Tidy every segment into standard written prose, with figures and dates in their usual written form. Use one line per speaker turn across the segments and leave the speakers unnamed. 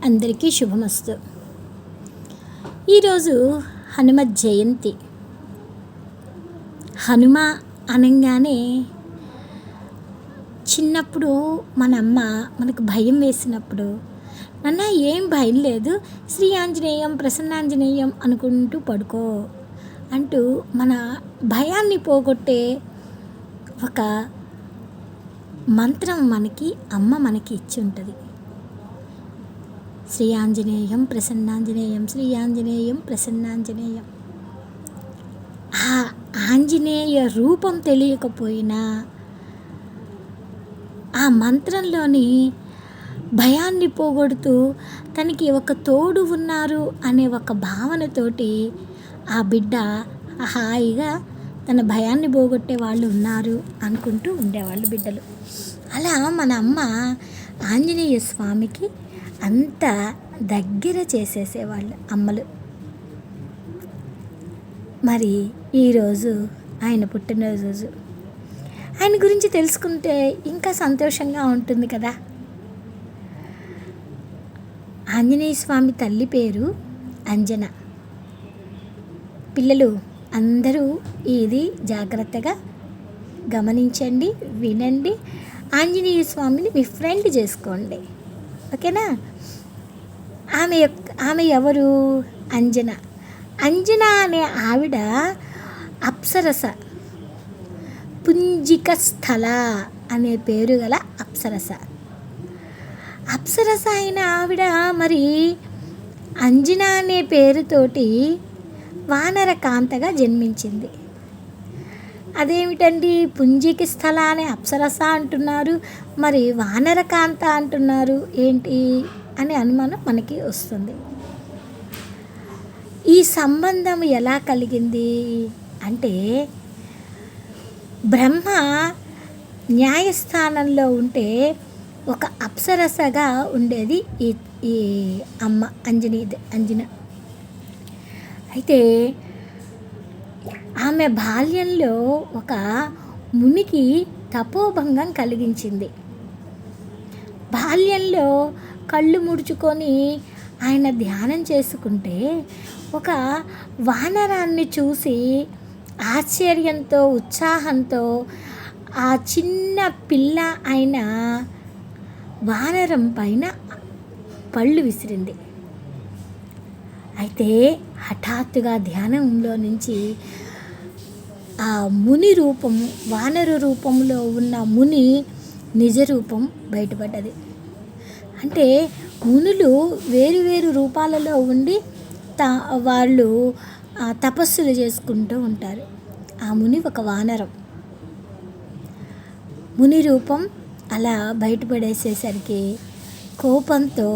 అందరికీ శుభమస్తు. ఈరోజు హనుమత్ జయంతి. హనుమ అనగానే చిన్నప్పుడు మన అమ్మ మనకు భయం వేసినప్పుడు, నాన్న ఏం భయం లేదు, శ్రీ ఆంజనేయం ప్రసన్నాంజనేయం అనుకుంటూ పడుకో అంటూ మన భయాన్ని పోగొట్టే ఒక మంత్రం అమ్మ మనకి ఇచ్చి ఉంటుంది. శ్రీ ఆంజనేయం ప్రసన్నాంజనేయం, శ్రీ ఆంజనేయం ప్రసన్నాంజనేయం. ఆ ఆంజనేయ రూపం తెలియకపోయినా ఆ మంత్రంలోని భయాన్ని పోగొడుతూ తనకి ఒక తోడు ఉన్నారు అనే ఒక భావనతోటి ఆ బిడ్డ హాయిగా తన భయాన్ని పోగొట్టే వాళ్ళు ఉన్నారు అనుకుంటూ ఉండేవాళ్ళు బిడ్డలు. అలా మన అమ్మ ఆంజనేయ స్వామికి అంత దగ్గర చేసేసేవాళ్ళు అమ్మలు. మరి ఈరోజు ఆయన పుట్టినరోజు. ఆయన గురించి తెలుసుకుంటే ఇంకా సంతోషంగా ఉంటుంది కదా. ఆంజనేయ స్వామి తల్లి పేరు అంజన. పిల్లలు అందరూ ఇది జాగ్రత్తగా గమనించండి, వినండి. ఆంజనేయ స్వామిని మీ ఫ్రెండ్ చేసుకోండి, ఓకేనా. ఆమె ఎవరు? అంజన. అంజన అనే ఆవిడ అప్సరస, పుంజిక స్థల అనే పేరు గల అప్సరస. అప్సరస అయిన ఆవిడ మరి అంజన అనే పేరుతోటి వానర కాంతగా జన్మించింది. అదేమిటండి, పుంజిక స్థల అనే అప్సరస అంటున్నారు, మరి వానరకాంత అంటున్నారు ఏంటి అనే అనుమానం మనకి వస్తుంది. ఈ సంబంధం ఎలా కలిగింది అంటే, బ్రహ్మ న్యాయస్థానంలో ఉంటే ఒక అప్సరసగా ఉండేది ఈ అమ్మ అంజన. అయితే ఆమె బాల్యంలో ఒక మునికి తపోభంగం కలిగించింది. బాల్యంలో కళ్ళు ముడుచుకొని ఆయన ధ్యానం చేసుకుంటే ఒక వానరాన్ని చూసి ఆశ్చర్యంతో ఉత్సాహంతో ఆ చిన్న పిల్ల అయిన వానరం పైన పళ్ళు విసిరింది. అయితే హఠాత్తుగా ధ్యానంలో నుంచి ఆ ముని రూపము, వానరు రూపంలో ఉన్న ముని నిజ రూపం బయటపడ్డది. అంటే మునులు వేరు రూపాలలో ఉండి వాళ్ళు తపస్సులు చేసుకుంటూ ఉంటారు. ఆ ముని ఒక వానరం. ముని రూపం అలా బయటపడేసేసరికి కోపంతో,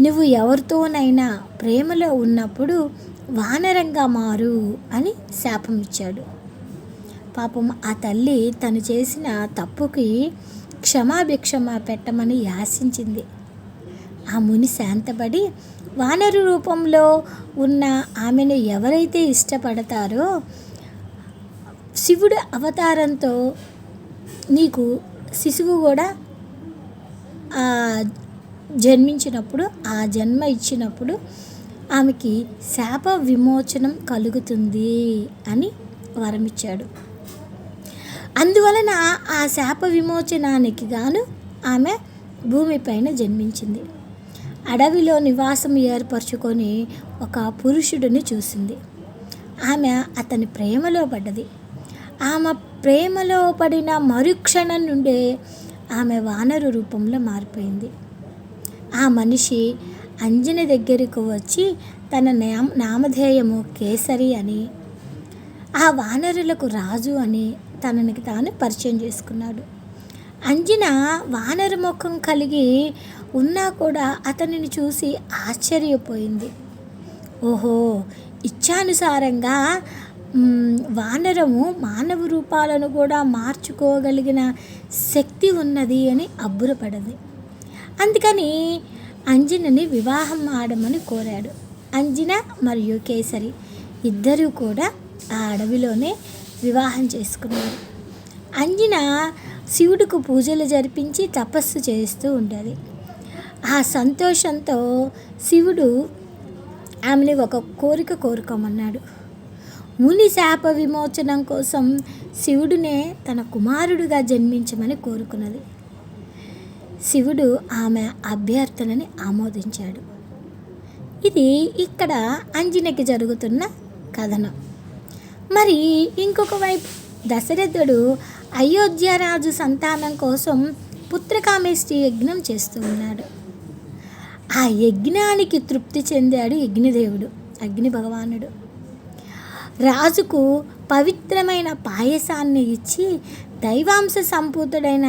నువ్వు ఎవరితోనైనా ప్రేమలో ఉన్నప్పుడు వానరంగా మారు అని శాపం ఇచ్చాడు. పాపం ఆ తల్లి తను చేసిన తప్పుకి క్షమాభిక్షమ పెట్టమని యాచించింది. ఆ ముని శాంతపడి, వానరు రూపంలో ఉన్న ఆమెను ఎవరైతే ఇష్టపడతారో శివుడు అవతారంతో నీకు శిశువు కూడా జన్మించినప్పుడు, ఆ జన్మ ఇచ్చినప్పుడు ఆమెకి శాప విమోచనం కలుగుతుంది అని వరమిచ్చాడు. అందువలన ఆ శాప విమోచనానికి గాను ఆమె భూమిపైన జన్మించింది. అడవిలో నివాసం ఏర్పరచుకొని ఒక పురుషుడిని చూసింది. ఆమె అతని ప్రేమలో పడ్డది. ఆమె ప్రేమలో పడిన మరుక్షణం నుండే ఆమె వానరు రూపంలో మారిపోయింది. ఆ మనిషి అంజన దగ్గరకు వచ్చి తన నామధేయము కేసరి అని, ఆ వానరులకు రాజు అని తననికి తాను పరిచయం చేసుకున్నాడు. అంజన వానర ముఖం కలిగి ఉన్నా కూడా అతనిని చూసి ఆశ్చర్యపోయింది. ఓహో, ఇచ్ఛానుసారంగా వానరము మానవ రూపాలను కూడా మార్చుకోగలిగిన శక్తి ఉన్నది అని అబ్బురపడింది. అందుకని అంజనని వివాహం ఆడమని కోరాడు. అంజన మరియు కేసరి ఇద్దరూ కూడా ఆ అడవిలోనే వివాహం చేసుకున్నారు. అంజన శివుడికి పూజలు జరిపించి తపస్సు చేస్తూ ఉండేది. ఆ సంతోషంతో శివుడు ఆమెని ఒక కోరిక కోరుకోమన్నాడు. ముని శాప విమోచనం కోసం శివుడినే తన కుమారుడిగా జన్మించమని కోరుకున్నది. శివుడు ఆమె అభ్యర్థనని ఆమోదించాడు. ఇది ఇక్కడ అంజనకి జరుగుతున్న కథనం. మరి ఇంకొక వైపు దశరథుడు అయోధ్యరాజు సంతానం కోసం పుత్రకామేష్టి యజ్ఞం చేస్తూ ఉన్నాడు. ఆ యజ్ఞానికి తృప్తి చెందాడు యజ్ఞదేవుడు, అగ్ని భగవానుడు. రాజుకు పవిత్రమైన పాయసాన్ని ఇచ్చి దైవాంశ సంపూతుడైన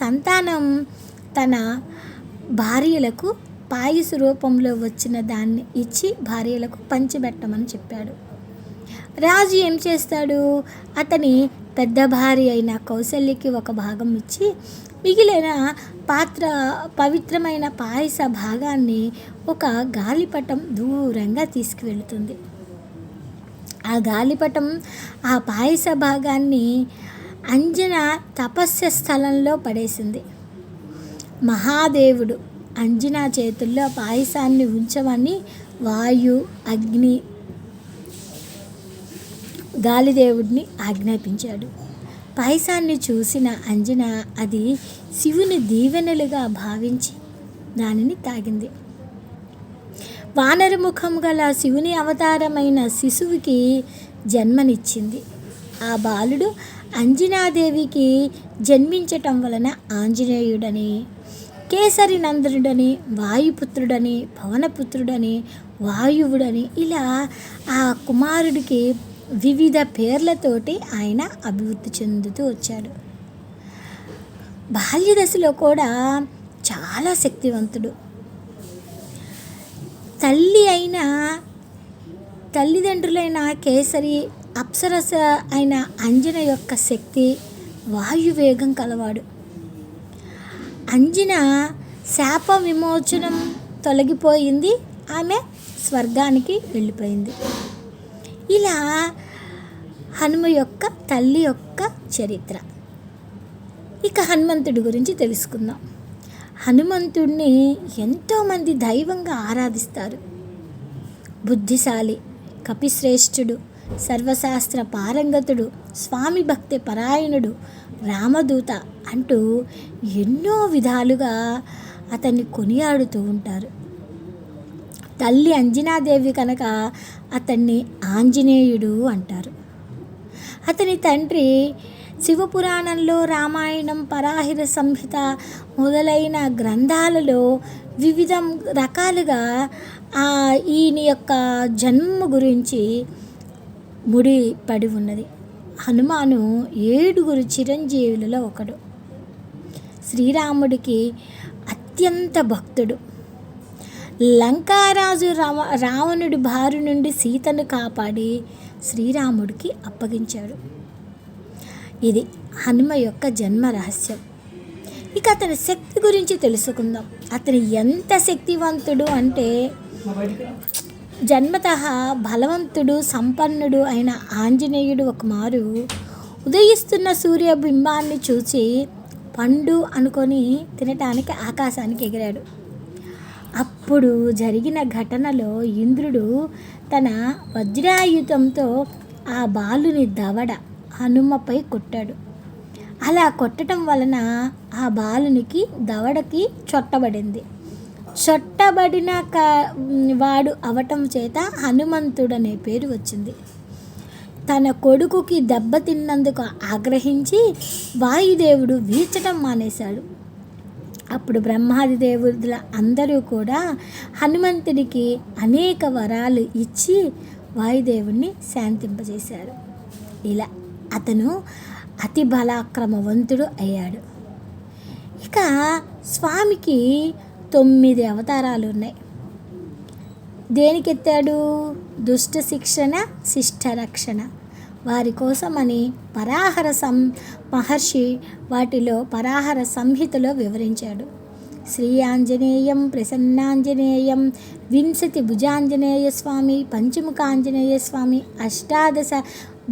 సంతానం తన భార్యలకు పాయస రూపంలో వచ్చిన దాన్ని ఇచ్చి భార్యలకు పంచిపెట్టమని చెప్పాడు. రాజు ఏం చేస్తాడు, అతని పెద్ద భార్య అయిన కౌసల్యకి ఒక భాగం ఇచ్చి మిగిలిన పవిత్రమైన పాయస భాగాన్ని ఒక గాలిపటం దూరంగా తీసుకువెళుతుంది. ఆ గాలిపటం ఆ పాయస భాగాన్ని అంజన తపస్య స్థలంలో పడేసింది. మహాదేవుడు అంజన చేతుల్లో పాయసాన్ని ఉంచమని వాయు, అగ్ని, గాలిదేవుడిని ఆజ్ఞాపించాడు. పాయసాన్ని చూసిన అంజన అది శివుని దీవెనలుగా భావించి దానిని తాగింది. వానరముఖం గల శివుని అవతారమైన శిశువుకి జన్మనిచ్చింది. ఆ బాలుడు అంజనాదేవికి జన్మించటం వలన ఆంజనేయుడని, కేసరి నందనుడని, వాయుపుత్రుడని, పవనపుత్రుడని, వాయువుడని ఇలా ఆ కుమారుడికి వివిధ పేర్లతోటి ఆయన అభివృద్ధి చెందుతూ వచ్చాడు. బాల్యదశలో కూడా చాలా శక్తివంతుడు. తల్లిదండ్రులైన కేసరి, అప్సరస అయిన అంజన యొక్క శక్తి వాయువేగం కలవాడు. అంజన శాప విమోచనం తొలగిపోయింది, ఆమె స్వర్గానికి వెళ్ళిపోయింది. ఇలా హనుమ యొక్క తల్లి యొక్క చరిత్ర. ఇక హనుమంతుడి గురించి తెలుసుకుందాం. హనుమంతుడిని ఎంతోమంది దైవంగా ఆరాధిస్తారు. బుద్ధిశాలి, కపిశ్రేష్ఠుడు, సర్వశాస్త్ర పారంగతుడు, స్వామి భక్తి పరాయణుడు, రామదూత అంటూ ఎన్నో విధాలుగా అతన్ని కొనియాడుతూ ఉంటారు. తల్లి అంజనాదేవి కనుక అతన్ని ఆంజనేయుడు అంటారు. అతని తండ్రి శివపురాణంలో, రామాయణం, పరాహిర సంహిత మొదలైన గ్రంథాలలో వివిధ రకాలుగా ఈయన యొక్క జన్మ గురించి ముడిపడి ఉన్నది. హనుమాను 7 చిరంజీవులలో ఒకడు. శ్రీరాముడికి అత్యంత భక్తుడు. లంకారాజు రావణుడి బారి నుండి సీతను కాపాడి శ్రీరాముడికి అప్పగించాడు. ఇది హనుమ యొక్క జన్మ రహస్యం. ఇక అతని శక్తి గురించి తెలుసుకుందాం. అతను ఎంత శక్తివంతుడు అంటే జన్మతః బలవంతుడు, సంపన్నుడు అయిన ఆంజనేయుడు ఒకమారు ఉదయిస్తున్న సూర్యబింబాన్ని చూసి పండు అనుకొని తినటానికి ఆకాశానికి ఎగిరాడు. అప్పుడు జరిగిన ఘటనలో ఇంద్రుడు తన వజ్రాయుధంతో ఆ బాలుని దవడ హనుమపై కొట్టాడు. అలా కొట్టడం వలన ఆ బాలునికి దవడకి చొట్టబడింది. చొట్టబడిన వాడు అవటం చేత హనుమంతుడనే పేరు వచ్చింది. తన కొడుకుకి దెబ్బతిన్నందుకు ఆగ్రహించి వాయుదేవుడు వీచటం మానేశాడు. అప్పుడు బ్రహ్మాది దేవుడుల అందరూ కూడా హనుమంతుడికి అనేక వరాలు ఇచ్చి వాయుదేవుడిని శాంతింపజేశారు. ఇలా అతను అతి బలాక్రమవంతుడు అయ్యాడు. ఇక స్వామికి 9 అవతారాలు ఉన్నాయి. దేనికెత్తాడు? దుష్ట శిక్షణ, శిష్ట రక్షణ. వారి కోసమని పరాహర మహర్షి వాటిలో పరాహర సంహితలో వివరించాడు. శ్రీ ఆంజనేయం ప్రసన్నాంజనేయం, వింశతి భుజాంజనేయ స్వామి, పంచముఖాంజనేయ స్వామి, 18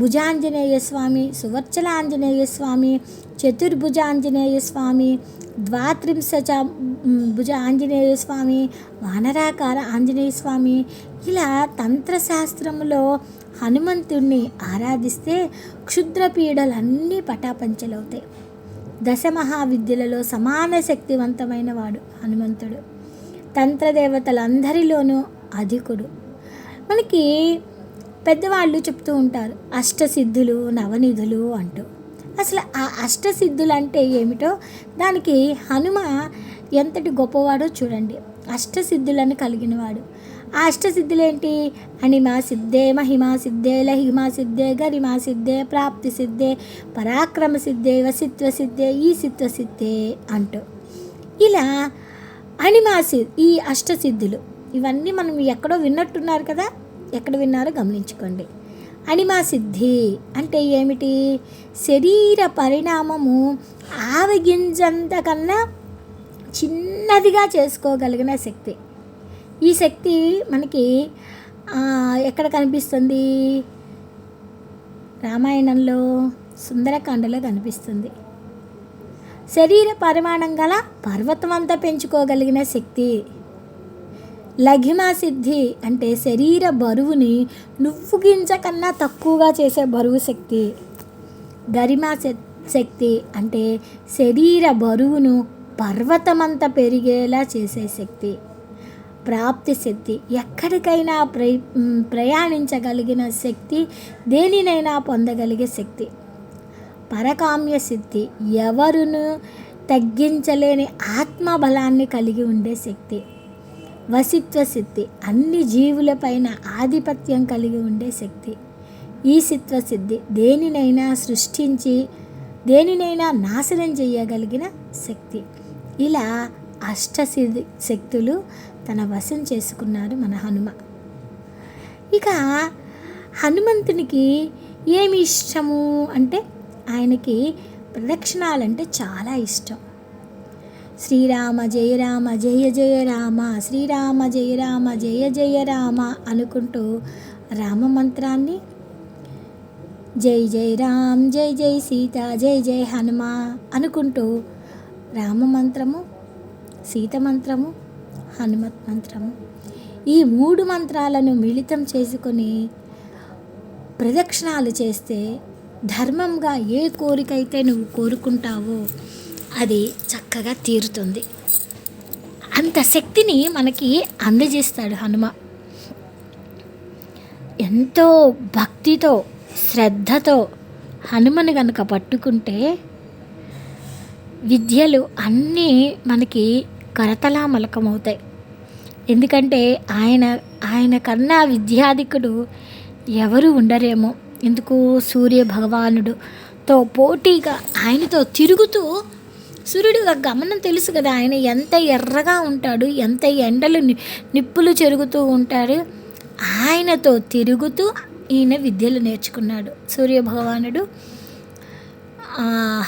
భుజాంజనేయ స్వామి, సువర్చలాంజనేయ స్వామి, చతుర్భుజాంజనేయ స్వామి, ద్వాత్రింశ భుజ ఆంజనేయ స్వామి, వానరాకార ఆంజనేయ స్వామి. ఇలా తంత్రశాస్త్రంలో హనుమంతుడిని ఆరాధిస్తే క్షుద్ర పీడలన్నీ పటాపంచలవుతాయి. దశమహావిద్యలలో సమాన శక్తివంతమైన వాడు హనుమంతుడు. తంత్రదేవతలందరిలోనూ అధికుడు. మనకి పెద్దవాళ్ళు చెప్తూ ఉంటారు అష్టసిద్ధులు నవనిధులు అంటూ. అసలు ఆ అష్టసిద్ధులు అంటే ఏమిటో, దానికి హనుమ ఎంతటి గొప్పవాడో చూడండి. అష్టసిద్ధులను కలిగినవాడు. ఆ అష్టసిద్ధులు ఏంటి? అణిమా సిద్ధే, మహిమా సిద్ధే, లహిమా సిద్ధే, గరిమా సిద్ధే, ప్రాప్తి సిద్ధే, పరాక్రమ సిద్ధే, వసిత్వ సిద్ధే, ఈసిత్వ సిద్ధే అంటూ. ఇలా ఈ అష్టసిద్ధులు ఇవన్నీ మనం ఎక్కడో విన్నట్టున్నారు కదా, ఎక్కడ విన్నారో గమనించుకోండి. అణిమా సిద్ధి అంటే ఏమిటి? శరీర పరిణామము ఆవగింజంత కన్నా చిన్నదిగా చేసుకోగలిగిన శక్తి. ఈ శక్తి మనకి ఎక్కడ కనిపిస్తుంది? రామాయణంలో సుందరకాండలో కనిపిస్తుంది. శరీర పరిమాణం గల పర్వతం అంతా పెంచుకోగలిగిన శక్తి. లఘిమా సిద్ధి అంటే శరీర బరువుని నువ్వు గింజ కన్నా తక్కువగా చేసే బరువు శక్తి. గరిమా శక్తి అంటే శరీర బరువును పర్వతమంతా పెరిగేలా చేసే శక్తి. ప్రాప్తి శక్తి ఎక్కడికైనా ప్రయాణించగలిగిన శక్తి, దేనినైనా పొందగలిగే శక్తి. పరకామ్య సిద్ధి ఎవరును తగ్గించలేని ఆత్మబలాన్ని కలిగి ఉండే శక్తి. వసిత్వ సిద్ధి అన్ని జీవులపైన ఆధిపత్యం కలిగి ఉండే శక్తి. ఈసిత్వ సిద్ధి దేనినైనా సృష్టించి దేనినైనా నాశనం చేయగలిగిన శక్తి. ఇలా అష్టసిద్ధి శక్తులు తన వశం చేసుకున్నాడు మన హనుమ. ఇక హనుమంతునికి ఏమి ఇష్టము అంటే, ఆయనకి ప్రదక్షిణాలంటే చాలా ఇష్టం. శ్రీరామ జయ రామ జయ జయ రామ, శ్రీరామ జయ రామ జయ జయ రామ అనుకుంటూ రామమంత్రాన్ని జై జై రామ్ జై జై సీత జై జై హనుమ అనుకుంటూ రామమంత్రము, సీత మంత్రము, హనుమత్ మంత్రము, ఈ 3 మంత్రాలను మిళితం చేసుకొని ప్రదక్షిణాలు చేస్తే ధర్మంగా ఏ కోరికైతే నువ్వు కోరుకుంటావో అది చక్కగా తీరుతుంది. అంత శక్తిని మనకి అందజేస్తాడు హనుమ. ఎంతో భక్తితో శ్రద్ధతో హనుమని కనుక పట్టుకుంటే విద్యలు అన్నీ మనకి కరతలామలకమవుతాయి. ఎందుకంటే ఆయన కన్నా విద్యాధికుడు ఎవరు ఉండరేమో. ఎందుకు? సూర్య భగవానుడుతో పోటీగా ఆయనతో తిరుగుతూ, సూర్యుడు గమనం తెలుసు కదా, ఆయన ఎంత ఎర్రగా ఉంటాడు, ఎంత ఎండలు నిప్పులు చెరుగుతూ ఉంటాడు. ఆయనతో తిరుగుతూ ఈయన విద్యలు నేర్చుకున్నాడు. సూర్య భగవానుడు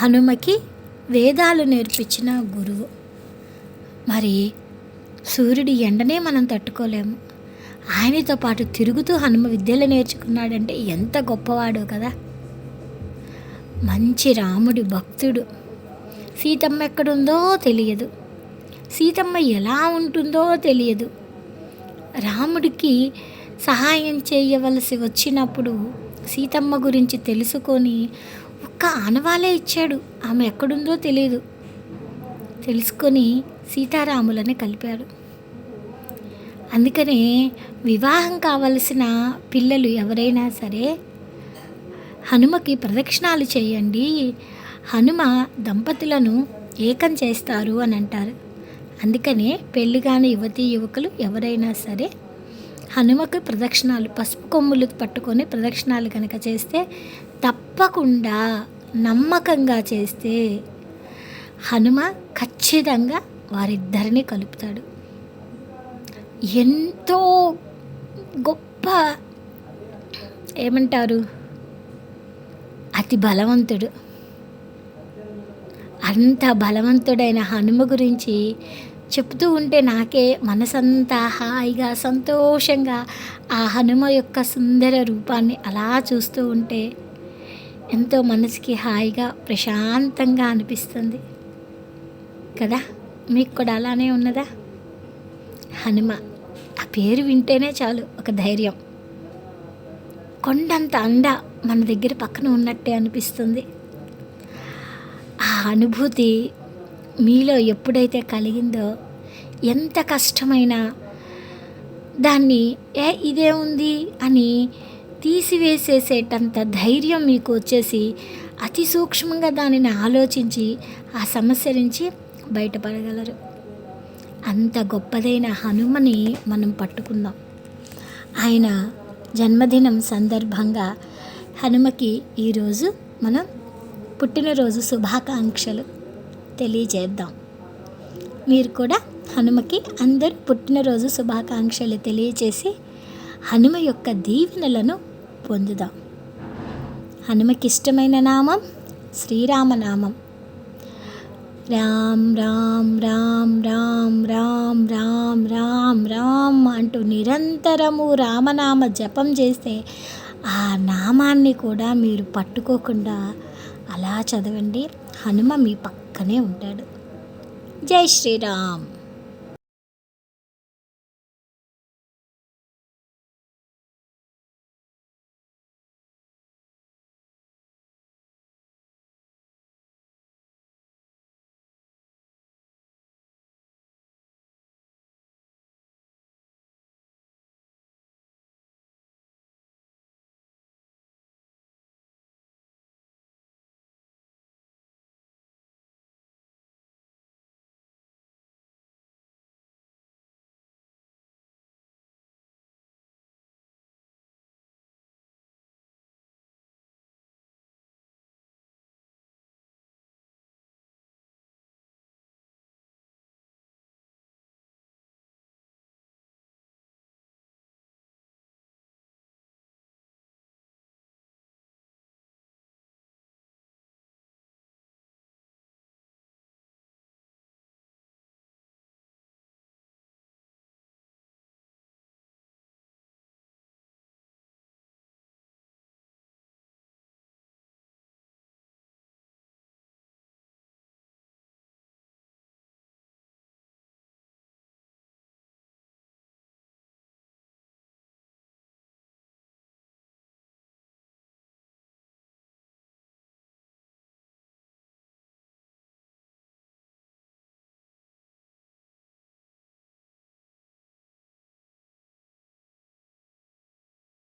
హనుమకి వేదాలు నేర్పించిన గురువు. మరి సూర్యుడి ఎండనే మనం తట్టుకోలేము. ఆయనతో పాటు తిరుగుతూ హనుమ విద్యలు నేర్చుకున్నాడంటే ఎంత గొప్పవాడో కదా. మంచి రాముడి భక్తుడు. సీతమ్మ ఎక్కడుందో తెలియదు, సీతమ్మ ఎలా ఉంటుందో తెలియదు. రాముడికి సహాయం చేయవలసి వచ్చినప్పుడు సీతమ్మ గురించి తెలుసుకొని ఒక్క ఆనవాలే ఇచ్చాడు. ఆమె ఎక్కడుందో తెలియదు. తెలుసుకొని సీతారాములని కలిపాడు. అందుకనే వివాహం కావలసిన పిల్లలు ఎవరైనా సరే హనుమకి ప్రదక్షిణాలు చేయండి, హనుమ దంపతులను ఏకం చేస్తారు అని అంటారు. అందుకనే పెళ్ళిగాని యువతీ యువకులు ఎవరైనా సరే హనుమకు ప్రదక్షిణాలు, పసుపు కొమ్ములు పట్టుకొని ప్రదక్షిణాలు కనుక చేస్తే, తప్పకుండా నమ్మకంగా చేస్తే హనుమ ఖచ్చితంగా వారిద్దరిని కలుపుతాడు. ఎంతో గొప్ప ఏమంటారు, అతి బలవంతుడు. అంత బలవంతుడైన హనుమ గురించి చెప్తూ ఉంటే నాకే మనసంతా హాయిగా సంతోషంగా ఆ హనుమ యొక్క సుందర రూపాన్ని అలా చూస్తూ ఉంటే ఎంతో మనసుకి హాయిగా ప్రశాంతంగా అనిపిస్తుంది కదా. మీకు కూడా అలానే ఉన్నదా? హనుమ ఆ పేరు వింటేనే చాలు ఒక ధైర్యం, కొండంత అండ మన దగ్గర పక్కన ఉన్నట్టే అనిపిస్తుంది. ఆ అనుభూతి మీలో ఎప్పుడైతే కలిగిందో ఎంత కష్టమైనా దాన్ని ఇదే ఉంది అని తీసివేసేసేటంత ధైర్యం మీకు వచ్చేసి అతి సూక్ష్మంగా దానిని ఆలోచించి ఆ సమస్య నుంచి బయటపడగలరు. అంత గొప్పదైన హనుమని మనం పట్టుకుందాం. ఆయన జన్మదినం సందర్భంగా హనుమకి ఈరోజు మనం పుట్టినరోజు శుభాకాంక్షలు తెలియజేద్దాం. మీరు కూడా హనుమకి అందరూ పుట్టినరోజు శుభాకాంక్షలు తెలియజేసి హనుమ యొక్క దీవెనలను పొందుదాం. హనుమకి ఇష్టమైన నామం శ్రీరామనామం. రామ్ రామ్ రామ్ రామ్ రామ్ రామ్ రామ్ రామ్ అంటూ నిరంతరము రామనామ జపం చేస్తే ఆ నామాన్ని కూడా మీరు పట్టుకోకుండా అలా చదవండి. హనుమ మీ పక్కనే ఉంటాడు. జై శ్రీరామ్.